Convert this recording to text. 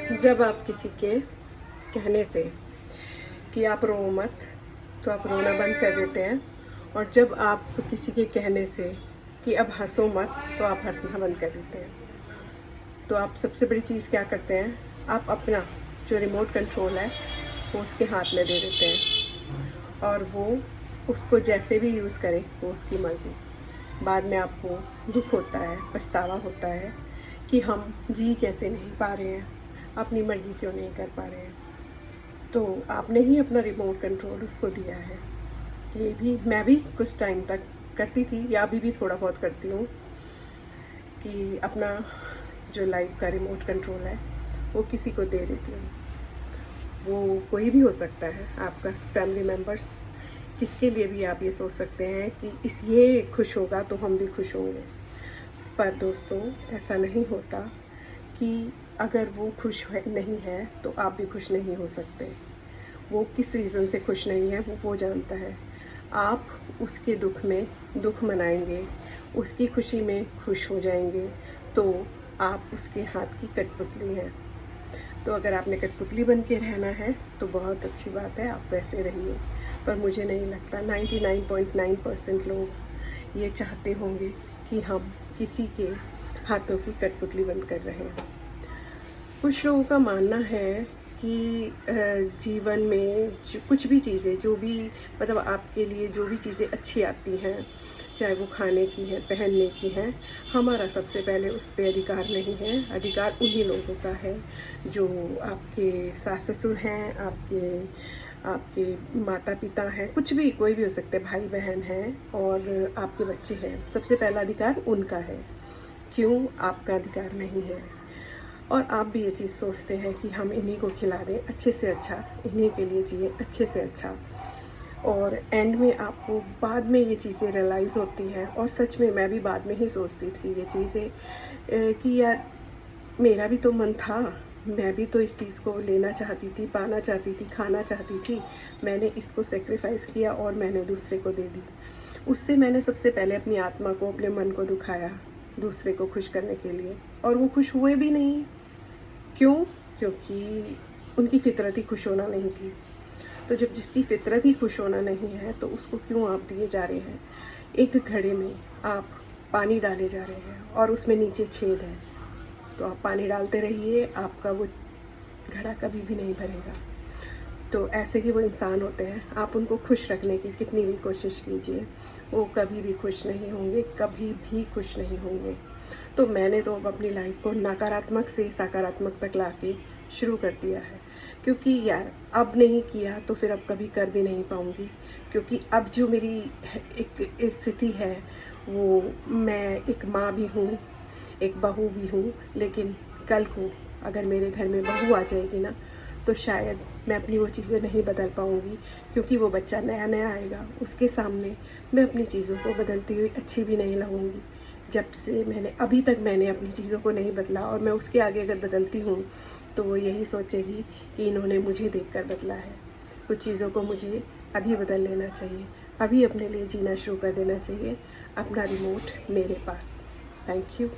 जब आप किसी के कहने से कि आप रो मत तो आप रोना बंद कर देते हैं, और जब आप किसी के कहने से कि अब हंसो मत तो आप हंसना बंद कर देते हैं। तो आप सबसे बड़ी चीज़ क्या करते हैं, आप अपना जो रिमोट कंट्रोल है वो उसके हाथ में दे देते हैं और वो उसको जैसे भी यूज़ करे वो उसकी मर्ज़ी। बाद में आपको दुख होता है, पछतावा होता है कि हम जी कैसे नहीं पा रहे हैं, अपनी मर्ज़ी क्यों नहीं कर पा रहे हैं। तो आपने ही अपना रिमोट कंट्रोल उसको दिया है। ये भी मैं भी कुछ टाइम तक करती थी, या अभी भी थोड़ा बहुत करती हूँ, कि अपना जो लाइफ का रिमोट कंट्रोल है वो किसी को दे देती हूँ। वो कोई भी हो सकता है, आपका फैमिली मेम्बर, किसके लिए भी आप ये सोच सकते हैं कि ये खुश होगा तो हम भी खुश होंगे। पर दोस्तों, ऐसा नहीं होता कि अगर वो खुश है नहीं है तो आप भी खुश नहीं हो सकते। वो किस रीज़न से खुश नहीं है वो जानता है। आप उसके दुख में दुख मनाएंगे, उसकी खुशी में खुश हो जाएंगे, तो आप उसके हाथ की कठपुतली हैं। तो अगर आपने कठपुतली बन के रहना है तो बहुत अच्छी बात है, आप वैसे रहिए। पर मुझे नहीं लगता 99.9% लोग ये चाहते होंगे कि हम किसी के हाथों की कठपुतली बंद कर रहे हैं। कुछ लोगों का मानना है कि जीवन में जो कुछ भी चीज़ें, जो भी मतलब आपके लिए जो भी चीज़ें अच्छी आती हैं, चाहे वो खाने की हैं, पहनने की हैं, हमारा सबसे पहले उस पे अधिकार नहीं है। अधिकार उन्हीं लोगों का है जो आपके सास ससुर हैं, आपके आपके माता पिता हैं, कुछ भी, कोई भी हो सकते हैं, भाई बहन हैं और आपके बच्चे हैं। सबसे पहला अधिकार उनका है। क्यों आपका अधिकार नहीं है? और आप भी ये चीज़ सोचते हैं कि हम इन्हीं को खिला दें अच्छे से अच्छा, इन्हीं के लिए जिए अच्छे से अच्छा, और एंड में आपको बाद में ये चीज़ें रियलाइज़ होती हैं। और सच में मैं भी बाद में ही सोचती थी ये चीज़ें कि यार मेरा भी तो मन था, मैं भी तो इस चीज़ को लेना चाहती थी, पाना चाहती थी, खाना चाहती थी। मैंने इसको सेक्रीफाइस किया और मैंने दूसरे को दे दी। उससे मैंने सबसे पहले अपनी आत्मा को, अपने मन को दुखाया दूसरे को खुश करने के लिए, और वो खुश हुए भी नहीं। क्यों? क्योंकि उनकी फ़ितरत ही खुश होना नहीं थी। तो जब जिसकी फ़ितरत ही खुश होना नहीं है तो उसको क्यों आप दिए जा रहे हैं? एक घड़े में आप पानी डाले जा रहे हैं और उसमें नीचे छेद है, तो आप पानी डालते रहिए, आपका वो घड़ा कभी भी नहीं भरेगा। तो ऐसे ही वो इंसान होते हैं, आप उनको खुश रखने की कितनी भी कोशिश कीजिए, वो कभी भी खुश नहीं होंगे, कभी भी खुश नहीं होंगे। तो मैंने तो अब अपनी लाइफ को नकारात्मक से सकारात्मक तक लाके शुरू कर दिया है, क्योंकि यार अब नहीं किया तो फिर अब कभी कर भी नहीं पाऊँगी। क्योंकि अब जो मेरी एक स्थिति है, वो मैं एक माँ भी हूँ, एक बहू भी हूँ, लेकिन कल को अगर मेरे घर में बहू आ जाएगी ना, तो शायद मैं अपनी वो चीज़ें नहीं बदल पाऊँगी, क्योंकि वो बच्चा नया नया आएगा, उसके सामने मैं अपनी चीज़ों को बदलती हुई अच्छी भी नहीं लगूँगी। जब से अभी तक मैंने अपनी चीज़ों को नहीं बदला, और मैं उसके आगे अगर बदलती हूँ तो वो यही सोचेगी कि इन्होंने मुझे देखकर बदला है। कुछ चीज़ों को मुझे अभी बदल लेना चाहिए, अभी अपने लिए जीना शुरू कर देना चाहिए। अपना रिमोट मेरे पास। Thank you.